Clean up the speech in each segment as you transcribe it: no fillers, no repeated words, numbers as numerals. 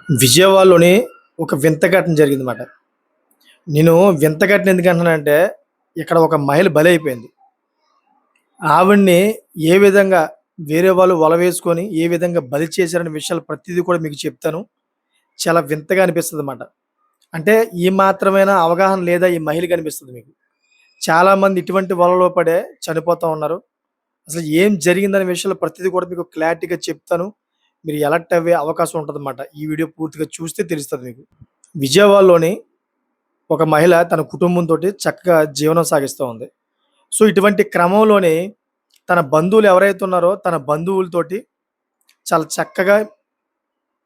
విజయవాడలోని ఒక వింత ఘటన జరిగిందన్నమాట. నేను వింత ఘటన ఎందుకంటున్నానంటే, ఇక్కడ ఒక మహిళ బలైపోయింది. ఆవిడని ఏ విధంగా వేరే వాళ్ళు వల వేసుకొని, ఏ విధంగా బలి చేశారనే విషయాలు ప్రతీదీ కూడా మీకు చెప్తాను. చాలా వింతగా అనిపిస్తదన్నమాట. అంటే ఈ మాత్రమేనా అవగాహన లేదా ఈ మహిళకి అనిపిస్తది మీకు. చాలామంది ఇటువంటి వలలో పడే చనిపోతా ఉన్నారు. అసలు ఏం జరిగిందనే విషయాలు ప్రతీదీ కూడా మీకు క్లారిటీగా చెప్తాను. మీరు అలర్ట్ అవ్వే అవకాశం ఉంటదన్నమాట. ఈ వీడియో పూర్తిగా చూస్తే తెలుస్తది మీకు. విజయవాడలోని ఒక మహిళ తన కుటుంబంతోటి చక్కగా జీవనం సాగిస్తూ ఉంది. సో, ఇటువంటి క్రమంలోనే తన బంధువులు ఎవరైతే ఉన్నారో, తన బంధువులతోటి చాలా చక్కగా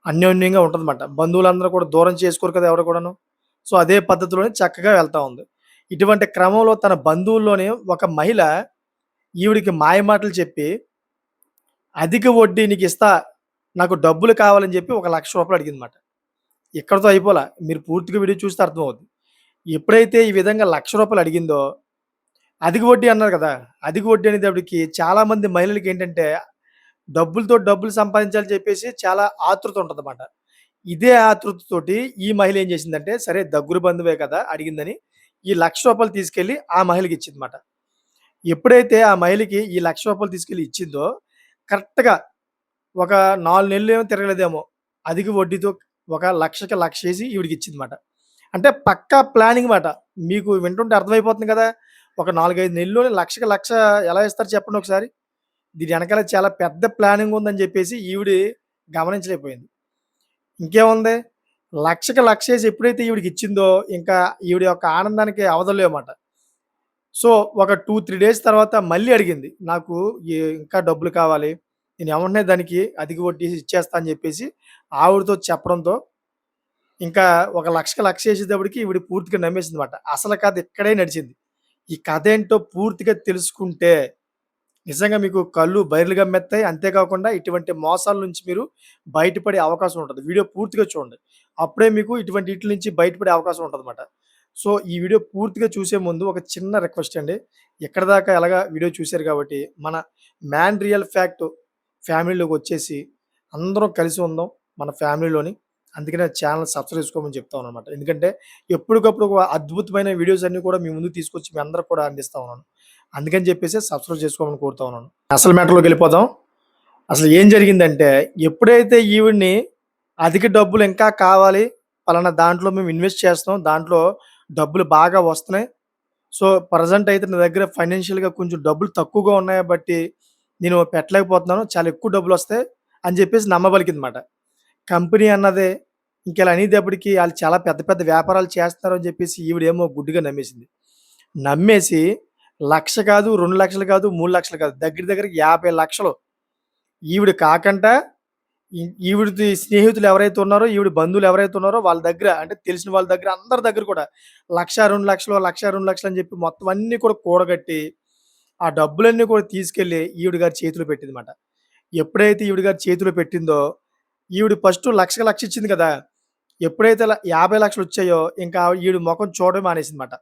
అన్యోన్యంగా ఉంటదన్నమాట. బంధువులందరూ కూడా దూరం చేసుకోరు కదా ఎవరు కూడాను. సో, అదే పద్ధతిలోనే చక్కగా వెళ్తా ఉంది. ఇటువంటి క్రమంలో తన బంధువుల్లోనే ఒక మహిళ ఈవిడికి మాయమాటలు చెప్పి, అధిక వడ్డీ నీకిస్తా, నాకు డబ్బులు కావాలని చెప్పి ఒక రూ. 1,00,000 అడిగిందన్నమాట. ఇక్కడితో అయిపోలా. మీరు పూర్తిగా వీడియో చూస్తే అర్థమవుద్ది. ఎప్పుడైతే ఈ విధంగా రూ. 1,00,000 అడిగిందో, అధిక వడ్డీ అన్నారు కదా! అధిక వడ్డీ అనేటప్పటికి చాలామంది మహిళలకేంటంటే, డబ్బులతో డబ్బులు సంపాదించాలని చెప్పేసి చాలా ఆతృత ఉంటదన్నమాట. ఇదే ఆతృతతోటి ఈ మహిళ ఏం చేసిందంటే, సరే దగ్గర బంధువే కదా అడిగిందని, ఈ రూ. 1,00,000 తీసుకెళ్ళి ఆ మహిళకిచ్చిందన్నమాట. ఎప్పుడైతే ఆ మహిళకి ఈ రూ. 1,00,000 తీసుకెళ్ళి ఇచ్చిందో, కరెక్ట్‌గా ఒక 4 నెలలేమో తిరగలేదేమో, అధిక వడ్డీతో ఒక 1,00,000కి 1,00,000 ఏసి ఈవిడికిచ్చిందన్నమాట. అంటే పక్కా ప్లానింగ్ మాట. మీకు వింటుంటే అర్థమైపోతుంది కదా! ఒక 4, 5 నెలల్లోనే 1,00,000కి 1,00,000 ఎలా ఇస్తారు చెప్పండి ఒకసారి? దీని ఎనకాల చాలా పెద్ద ప్లానింగ్ ఉందని జెప్పేసి ఈవిడి గమనించలేకపోయింది. ఇంకేముంది 1,00,000కి 1,00,000 ఏసి ఎప్పుడైతే ఈవిడికిచ్చిందో, ఇంకా ఈవిడ యొక్క ఆనందానికి అవధులు లేవుమాట. సో, ఒక 2, 3 డేస్ తర్వాత మళ్ళీ అడిగింది. నాకు ఇంకా డబ్బులు కావాలి. నేను ఎమ్మటనే దానికి అధిక వడ్డీ ఇచ్చేస్తా అని జెప్పేసి ఆవిడతో చెప్పడంతో ఇంకా ఒక 1,00,000కి 1,00,000 ఏసేటప్పటికి ఈవిడ పూర్తిగా నమ్మేసిందన్నమాట. అసలు కథ ఇక్కడే నడిచింది. ఈ కథేంటో పూర్తిగా తెలుసుకుంటే, నిజంగా మీకు కళ్ళు బైర్లు గమ్మేత్తాయి. అంతేకాకుండా ఇటువంటి మోసాల నుంచి మీరు బయటపడే అవకాశం ఉంటది. వీడియో పూర్తిగా చూడండి. అప్పుడే మీకు ఇటువంటి ఈటిల నుంచి బయటపడే అవకాశం ఉంటదన్నమాట. సో, ఈ వీడియో పూర్తిగా చూసే ముందు ఒక చిన్న రిక్వెస్ట్ అండి. ఇక్కడిదాకా ఎలాగా వీడియో చూసారు కాబట్టి, మన మ్యాన్ రియల్ ఫ్యాక్ట్ ఫ్యామిలీలోకొచ్చేసి అందరం కలిసి ఉందాం మన ఫ్యామిలీలోని. అందుకనే ఛానెల్ సబ్స్క్రైబ్ చేసుకోమని చెప్తా ఉన్నానన్నమాట. ఎందుకంటే ఎప్పటికప్పుడు ఒక అద్భుతమైన వీడియోస్ అన్నీ కూడా మీ ముందుకు తీసుకొచ్చి మీ అందరికి కూడా అందిస్తా ఉన్నాను. అందుకని చెప్పేసి సబ్స్క్రైబ్ చేసుకోమని కోరుతా ఉన్నాను. అసలు మ్యాటర్‌లోకెళ్ళిపోదాం. అసలు ఏం జరిగిందంటే, ఎప్పుడైతే ఈవిడ్ని అధిక డబ్బులు ఇంకా కావాలి, పలానా దాంట్లో మేము ఇన్వెస్ట్ చేస్తున్నాం, దాంట్లో డబ్బులు బాగా వస్తున్నాయి. సో, ప్రెజెంట్ అయితే నా దగ్గర ఫైనాన్షియల్‌గా కొంచెం డబ్బులు తక్కువగా ఉన్నాయి బట్టి, నేను పెట్టలేకపోతున్నాను. చాలా ఎక్కువ డబ్బులొస్తాయి అని చెప్పేసి నమ్మబలికిందన్నమాట. కంపెనీ అన్నదే ఇంకిలా అనేటప్పటికి ఆళ్ళు చాలా పెద్ద పెద్ద వ్యాపారాలు చేస్తున్నారు అని చెప్పేసి ఈవిడేమో గుడ్డిగా నమ్మేసింది. నమ్మేసి 1,00,000 కాదు, 2,00,000 కాదు, 3,00,000 కాదు. దగ్గర దగ్గర 50,00,000 ఈవిడ కాకంట ఈవిడది స్నేహితులు ఎవరైతే ఉన్నారో, ఈవిడ బంధువులు ఎవరైతే ఉన్నారో వాళ్ళ దగ్గర అంటే తెలిసిన వాళ్ళ దగ్గర అందరి దగ్గర కూడా 1,00,000, 2,00,000, 1,00,000, 2,00,000 అని చెప్పి మొత్తం అన్నీ కూడా కూడగట్టి, ఆ డబ్బులన్నీ కూడా తీసుకెళ్ళి ఈవిడ గారి చేతిలో పెట్టిందన్నమాట. ఎప్పుడైతే ఈవిడ గారి చేతిలో పెట్టిందో, ఈవిడ ఫస్టు 1,00,000కి 1,00,000 ఇచ్చింది కదా! ఎప్పుడైతే 50,00,000 వచ్చాయో, ఇంకా ఈవిడ మొఖం చూడడం మానేసిందన్నమాట.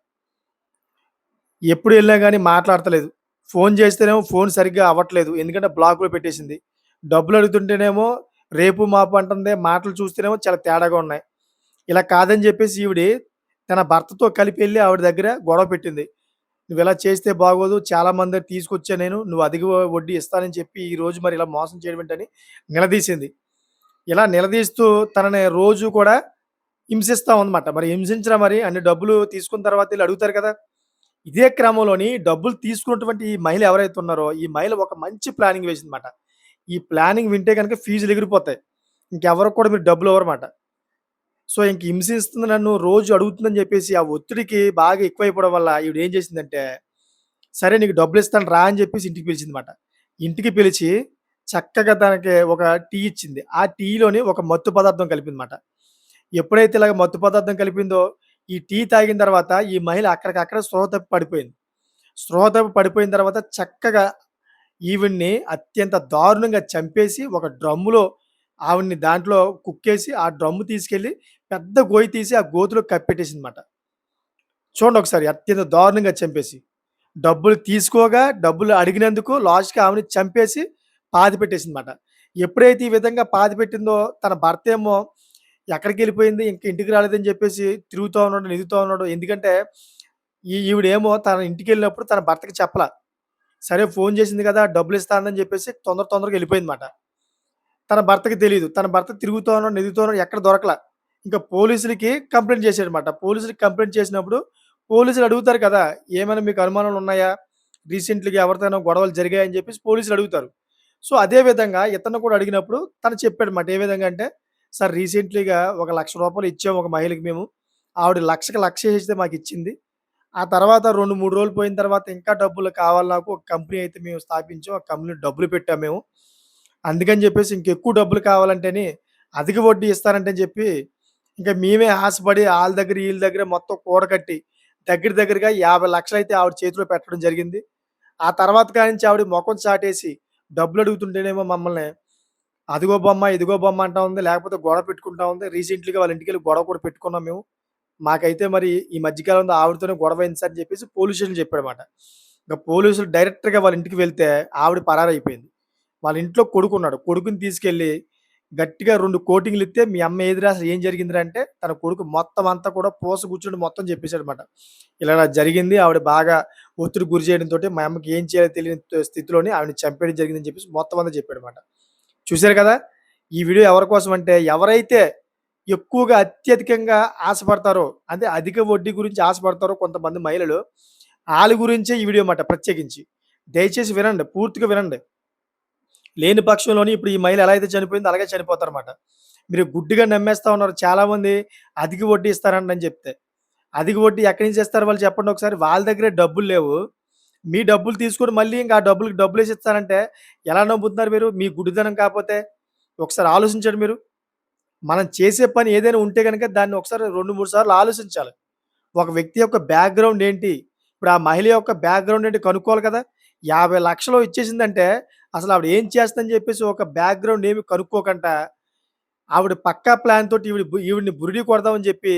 ఎప్పుడు ఎళ్ళినా గాని మాట్లాడతలేదు. ఫోను చేస్తేనేమో ఫోను సరిగ్గా అవ్వట్లేదు. ఎందుకంటే బ్లాక్‌లో పెట్టేసింది. డబ్బులు అడుగుతుంటేనేమో రేపు మాపు అంటుంది. మాటలు చూస్తేనేమో చాలా తేడాగా ఉన్నాయి. ఇలా కాదని చెప్పేసి ఈవిడి తన భర్తతో కలిపి ఎళ్లి ఆవిడ దగ్గర గొడవ పెట్టింది. "నువ్విలా చేస్తే బాగోదు. చాలా మంది దగ్గర తీసుకొచ్చా నేను. నువ్వు అధిక వడ్డీ ఇస్తానని చెప్పి ఈరోజు మరి ఇలా మోసం చేయడం ఏంటని" నిలదీసింది. ఇలా నిలదీస్తూ తనని రోజు కూడా హింసిస్తా ఉందన్నమాట. మరి హింసించినా మరి అన్ని డబ్బులు తీసుకున్న తర్వాత ఈళ్ళు అడుగుతారు కదా! ఇదే క్రమంలోని డబ్బులు తీసుకున్నటువంటి ఈ మహిళ ఎవరైతే ఉన్నారో, ఈ మహిళ ఒక మంచి ప్లానింగ్ వేసిందన్నమాట. ఈ ప్లానింగ్ వింటే గనక ఫీజులు ఎగిరిపోతాయి. ఇంకెవరికి కూడా మీరు డబ్బులు ఇవ్వరమాట. సో, ఇంక హింసిస్తుంది నన్ను రోజు అడుగుతుందని చెప్పేసి ఆ ఒత్తిడికి బాగా ఎక్కువైపోవడం వల్ల ఈవిడ ఏం చేసిందంటే, సరే నీకు డబ్బులిస్తాను రా అని చెప్పేసి ఇంటికి పిలిచిందన్నమాట. ఇంటికి పిలిచి చక్కగా తనకి ఒక టీ ఇచ్చింది. ఆ టీలోని ఒక మత్తు పదార్థం కలిపిందన్నమాట. ఎప్పుడైతే ఇలాగ మత్తు పదార్థం కలిపిందో, ఈ టీ తాగిన తర్వాత ఈ మహిళ అక్కడికక్కడే స్పృహ తప్పి పడిపోయింది. స్పృహ తప్పి పడిపోయిన తర్వాత చక్కగా ఈవిడ్ని అత్యంత దారుణంగా చంపేసి ఒక డ్రమ్ములో ఆవిడ్ని దాంట్లో కుక్కేసి, ఆ డ్రమ్ము తీసుకెళ్ళి పెద్ద గోయి తీసి ఆ గోతిలో కప్పెట్టేసిందన్నమాట. చూడండి ఒకసారి అత్యంత దారుణంగా చంపేసి. డబ్బులు తీసుకోగా, డబ్బులు అడిగినందుకు లాస్ట్‌కి ఆమెని చంపేసి పాతిపెట్టేసిందన్నమాట. ఎప్పుడైతే ఈ విధంగా పాతిపెట్టిందో తన భర్తేమో ఎక్కడికెళ్ళిపోయింది? ఇంక ఇంటికి రాలేదని చెప్పేసి తిరుగుతా ఉన్నాడు, ఎదుగుతా ఉన్నాడు. ఎందుకంటే ఈవిడేమో తన ఇంటికెళ్ళినప్పుడు తన భర్తకి చెప్పలా. సరే ఫోను చేసింది కదా! డబ్బులిస్తానని చెప్పేసి తొందరగా ఎళ్ళిపోయిందన్నమాట. తన భర్తకి తెలీదు. తన భర్త తిరుగుతా ఉన్నాడు, ఎదుగుతా ఉన్నాడు ఎక్కడ దొరకలా. ఇంక పోలీసులకి కంప్లెయింట్ చేసాడన్నమాట. పోలీసులకి కంప్లెయింట్ చేసినప్పుడు పోలీసులు అడుగుతారు కదా! "ఏమైనా మీకు అనుమానాలున్నాయా? రీసెంట్‌లీగా ఎవరితోనైనా గొడవలు జరిగాయా?" అని చెప్పేసి పోలీసులు అడుగుతారు. సో, అదే విధంగా ఇతను కూడా అడిగినప్పుడు తను చెప్పాడన్నమాట. ఏ విధంగా అంటే, "సార్ రీసెంట్‌లీగా ఒక రూ. 1,00,000 ఇచ్చాము ఒక మహిళకి మేము. ఆవిడ లక్షకి లక్ష ఏసేస్తే మాకిచ్చింది. ఆ తర్వాత 2, 3 రోజులు పోయిన తర్వాత ఇంకా డబ్బులు కావాలి నాకు. ఒక కంపెనీ అయితే మేము స్థాపించాం. ఆ కంపెనీలో డబ్బులు పెట్టాము మేము. అందుకని జెప్పేసి ఇంకెక్కువ డబ్బులు కావాలంటేని అధిక వడ్డీ ఇస్తారంటని చెప్పి, ఇంక మేమే ఆశపడి ఆళ్ళ దగ్గర, ఈళ్ళ దగ్గర మొత్తం కూడకట్టి దగ్గరగా 50,00,000 అయితే ఆవిడ చేతిలో పెట్టడం జరిగింది. ఆ తర్వాత కానించి ఆవిడ మొఖం చాటేసి డబ్బులడుగుతుంటేనేమో మమ్మల్ని అదిగో బొమ్మ, ఇదిగో బొమ్మ అంటా ఉంది. లేకపోతే గొడవ పెట్టుకుంటా ఉంది. రీసెంట్‌లీగా వాళ్ళ ఇంటికెళ్ళి గొడవ కూడా పెట్టుకున్నాం మేము. మాకైతే మరి ఈ మధ్య కాలంలో ఆవిడతోనే గొడవయింది సార్ అని చెప్పేసి పోలీస్ స్టేషన్‌లో చెప్పాడమాట. ఇంక పోలీసులు డైరెక్ట్‌గా వాళ్ళ ఇంటికి వెళ్తే ఆవిడ పరారైపోయింది. వాళ్ళ ఇంట్లో కొడుకున్నాడు. కొడుకుని తీసుకెళ్ళి గట్టిగా 2 కోటింగ్‌లిత్తే, "మీ అమ్మ ఏదిరా అసలు ఏం జరిగిందిరా" అంటే తన కొడుకు మొత్తం అంతా కూడా పూస కూర్చొని మొత్తం చెప్పేసాడన్నమాట. ఇలా జరిగింది. ఆవిడ బాగా ఒత్తిడికి గురి చేయడంతోటి మా అమ్మకి ఏం చేయాలో తెలియని స్థితిలోని ఆవిడని చంపేయడం జరిగిందని చెప్పేసి మొత్తం అంతా చెప్పాడన్నమాట. చూసారు కదా! ఈ వీడియో ఎవరి కోసం అంటే ఎవరైతే ఎక్కువగా అత్యధికంగా ఆశపడతారో, అంటే అధిక వడ్డీ గురించి ఆశపడతారో కొంతమంది మహిళలు, ఆళ్ళ గురించే ఈ వీడియో మాట ప్రత్యేకించి. దయచేసి వినండి. పూర్తిగా వినండి. లేని పక్షంలోని ఇప్పుడు ఈ మహిళ ఎలా అయితే చనిపోయిందో అలాగే చనిపోతారన్నమాట. మీరు గుడ్డిగా నమ్మేస్తా ఉన్నారు. చాలామంది అధిక వడ్డీ ఇస్తారంట అని చెప్తే. అధిక వడ్డీ ఎక్కడి నుంచి ఇస్తారు వాళ్ళు చెప్పండి ఒకసారి? వాళ్ళ దగ్గరే డబ్బులు లేవు. మీ డబ్బులు తీసుకొని మళ్ళీ ఇంకా ఆ డబ్బులకి డబ్బులేసి ఇస్తానంటే ఎలా నమ్ముతున్నారు మీరు? మీ గుడ్డితనం కాపోతే? ఒకసారి ఆలోచించండి మీరు. మనం చేసే పని ఏదైనా ఉంటే గనక దాన్ని ఒకసారి 2, 3 సార్లు ఆలోచించాలి. ఒక వ్యక్తి యొక్క బ్యాక్‌గ్రౌండ్ ఏంటి? ఇప్పుడు ఆ మహిళ యొక్క బ్యాక్‌గ్రౌండ్ ఏంటి కనుక్కోవాలి కదా! 50,00,000 ఇచ్చేసిందంటే అసలు ఆవిడ ఏం చేస్తుందని చెప్పేసి ఒక బ్యాక్‌గ్రౌండ్ ఏమి కనుక్కోకుండా ఆవిడ పక్కా ప్లాన్ తోటి ఈవిడని బురిడి కొడదామని చెప్పి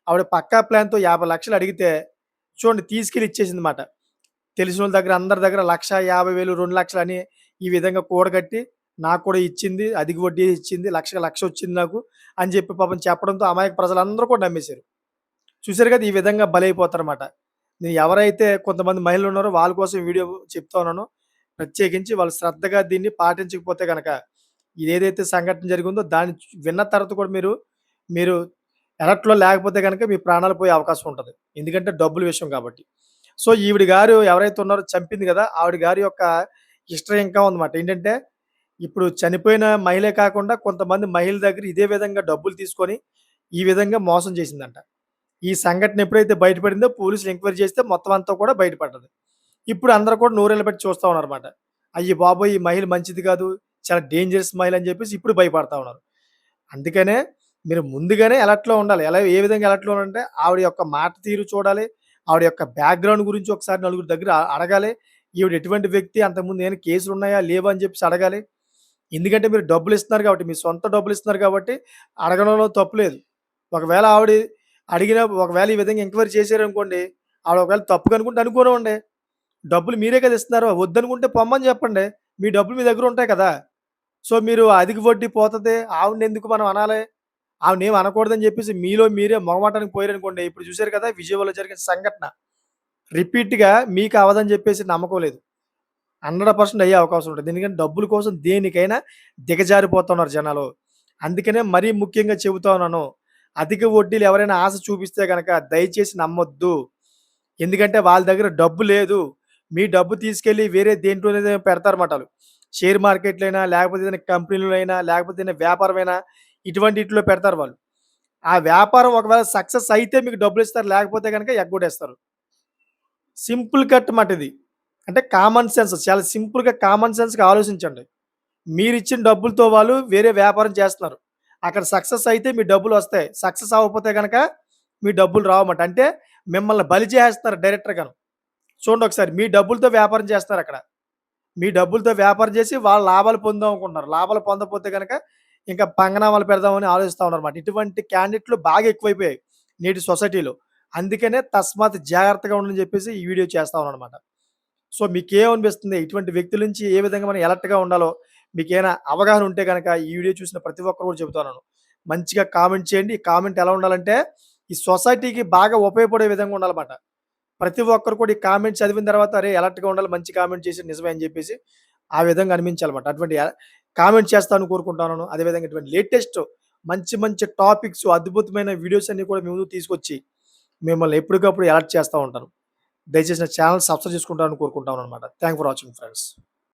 ఆవిడ పక్కా ప్లాన్‌తో 50,00,000 అడిగితే చూడండి తీసుకెళ్ళి ఇచ్చేసిందన్నమాట. తెలిసినోళ్ళ దగ్గర అందరి దగ్గర 1,50,000, 2,00,000 అని ఈ విధంగా కూడగట్టి నాకు కూడా ఇచ్చింది. అధిక వడ్డీ ఇచ్చింది. లక్షకి లక్ష వచ్చింది నాకు అని చెప్పి పాపం చెప్పడంతో అమాయక ప్రజలందరూ కూడా నమ్మేసారు. చూసారు కదా! ఈ విధంగా బలైపోతారన్నమాట. నేను ఎవరైతే కొంతమంది మహిళలున్నారో వాళ్ళ కోసం ఈ వీడియో చెప్తా ఉన్నానో, ప్రత్యేకించి వాళ్ళు శ్రద్ధగా దీన్ని పాటించకపోతే గనక, ఇదేదైతే సంఘటన జరిగిందో దాన్ని విన్న తర్వాత కూడా మీరు ఎలర్ట్‌లో లేకపోతే గనక మీ ప్రాణాలు పోయే అవకాశం ఉంటది. ఎందుకంటే డబ్బుల విషయం కాబట్టి. సో, ఈవిడ గారు ఎవరైతే ఉన్నారో చంపింది గదా! ఆవిడ గారి యొక్క హిస్టరీ ఇంకా ఉందన్నమాట. ఏంటంటే, ఇప్పుడు చనిపోయిన మహిళే కాకుండా కొంతమంది మహిళల దగ్గర ఇదే విధంగా డబ్బులు తీసుకొని, ఈ విధంగా మోసం చేసిందంట. ఈ సంఘటన ఎప్పుడైతే బయటపడిందో పోలీసులు ఎంక్వైరీ చేస్తే మొత్తం అంతా కూడా బయటపడ్డది. ఇప్పుడు అందరూ కూడా నోరెళ్ళబెట్టి చూస్తా ఉన్నారన్నమాట. అయ్య బాబోయ్! ఈ మహిళ మంచిది కాదు. చాలా డేంజరస్ మహిళ అని చెప్పేసి ఇప్పుడు భయపడతా ఉన్నారు. అందుకనే మీరు ముందుగానే అలర్ట్‌లో ఉండాలి. ఏ విధంగా అలర్ట్‌లో ఉండాలంటే ఆవిడ యొక్క మాట తీరు చూడాలి. ఆవిడ యొక్క బ్యాక్‌గ్రౌండ్ గురించి ఒకసారి నలుగురి దగ్గర అడగాలి. ఈవిడ ఎటువంటి వ్యక్తి? అంతకుముందు ఏమైనా కేసులున్నాయా? లేవా? అని చెప్పేసి అడగాలి. ఎందుకంటే మీరు డబ్బులిస్తున్నారు కాబట్టి, మీ సొంత డబ్బులిస్తున్నారు కాబట్టి అడగడంలో తప్పు లేదు. ఒకవేళ ఆవిడ ఒకవేళ ఈ విధంగా ఎంక్వైరీ చేశారనుకోండి, ఆవిడ ఒకవేళ తప్పు కనుకుంటే అనుకోనివ్వండి. డబ్బులు మీరే కదా ఇస్తున్నారు. వద్దనుకుంటే పొమ్మని చెప్పండి. మీ డబ్బులు మీ దగ్గర ఉంటాయి కదా! సో, మీరు అధిక వడ్డీ పోతది. ఆవిడనెందుకు మనం అనాలి? ఆవిడనేమి అనకూడదని చెప్పేసి మీలో మీరే మొహమాటానికి పోయారనుకోండి. ఇప్పుడు చూసారు కదా! విజయవాడలో జరిగిన సంఘటన. రిపీట్‌గా మీకు అవ్వదని చెప్పేసి నమ్మకం లేదు. 100% అయ్యే అవకాశం ఉంటది. ఎందుకంటే డబ్బుల కోసం దేనికైనా దిగజారిపోతున్నారు జనాలు. అందుకనే మరీ ముఖ్యంగా చెబుతా ఉన్నాను. అధిక వడ్డీలు ఎవరైనా ఆశ చూపిస్తే గనక దయచేసి నమ్మొద్దు. ఎందుకంటే వాళ్ళ దగ్గర డబ్బు లేదు. మీ డబ్బు తీసుకెళ్ళి వేరే దేంట్లోనైనా పెడతారన్నమాట ఆళ్ళు. షేర్ మార్కెట్‌లైనా, లేకపోతే ఏదైనా కంపెనీలో అయినా, లేకపోతే ఏదైనా వ్యాపారమైనా ఇటువంటిట్లో పెడతారు వాళ్ళు. ఆ వ్యాపారం ఒకవేళ సక్సెస్ అయితే మీకు డబ్బులిస్తారు. లేకపోతే గనక ఎగ్గొట్టేస్తారు. సింపుల్ కట్ మాట ఇది. అంటే కామన్ సెన్స్ చాలా సింపుల్‌గా కామన్ సెన్స్‌గా ఆలోచించండి. మీరిచ్చిన డబ్బులతో వాళ్ళు వేరే వ్యాపారం చేస్తున్నారు. అక్కడ సక్సెస్ అయితే మీ డబ్బులొస్తాయి. సక్సెస్ అవ్వకపోతే గనక మీ డబ్బులు రావన్నమాట. అంటే మిమ్మల్ని బలి చేసేస్తున్నారు డైరెక్టర్‌గాను. చూడండి ఒకసారి మీ డబ్బులతో వ్యాపారం చేస్తున్నారక్కడ. మీ డబ్బులతో వ్యాపారం చేసి వాళ్ళు లాభాలు పొందాం అనుకుంటున్నారు. లాభాలు పొందకపోతే గనక ఇంకా పంగనామాలు పెడదామని ఆలోచిస్తా ఉన్నారన్నమాట. ఇటువంటి క్యాండిడేట్‌లు బాగా ఎక్కువైపోయాయి నేటి సొసైటీలో. అందుకనే తస్మాత్ జాగ్రత్తగా ఉండని చెప్పేసి ఈ వీడియో చేస్తా ఉన్నానన్నమాట. సో, మీకేమనిపిస్తుంది? ఇటువంటి వ్యక్తుల నుంచి ఏ విధంగా మనం అలర్ట్‌గా ఉండాలో మీకేమైనా అవగాహన ఉంటే గనక ఈ వీడియో చూసిన ప్రతి ఒక్కరు కూడా చెబుతా ఉన్నాను. మంచిగా కామెంట్ చేయండి. ఈ కామెంట్ ఎలా ఉండాలంటే, ఈ సొసైటీకి బాగా ఉపయోగపడే విధంగా ఉండాలమాట. ప్రతి ఒక్కరు కూడా ఈ కామెంట్ చదివిన తర్వాత అరే! అలర్ట్‌గా ఉండాలి. మంచి కామెంట్ చేసాడు నిజమే అని జెప్పేసి ఆ విధంగా అనిపించాలమాట. అటువంటి కామెంట్ చేస్తారని కోరుకుంటున్నాను. అదేవిధంగా ఇటువంటి లేటెస్ట్ మంచి మంచి టాపిక్స్, అద్భుతమైన వీడియోస్ అన్నీ కూడా మీ ముందుకు తీసుకొచ్చి మిమ్మల్ని ఎప్పటికప్పుడు అలర్ట్ చేస్తా ఉంటాను. దయచేసి నా ఛానెల్ సబ్స్క్రైబ్ చేసుకుంటారని కోరుకుంటాననమాట. Thank for watching friends.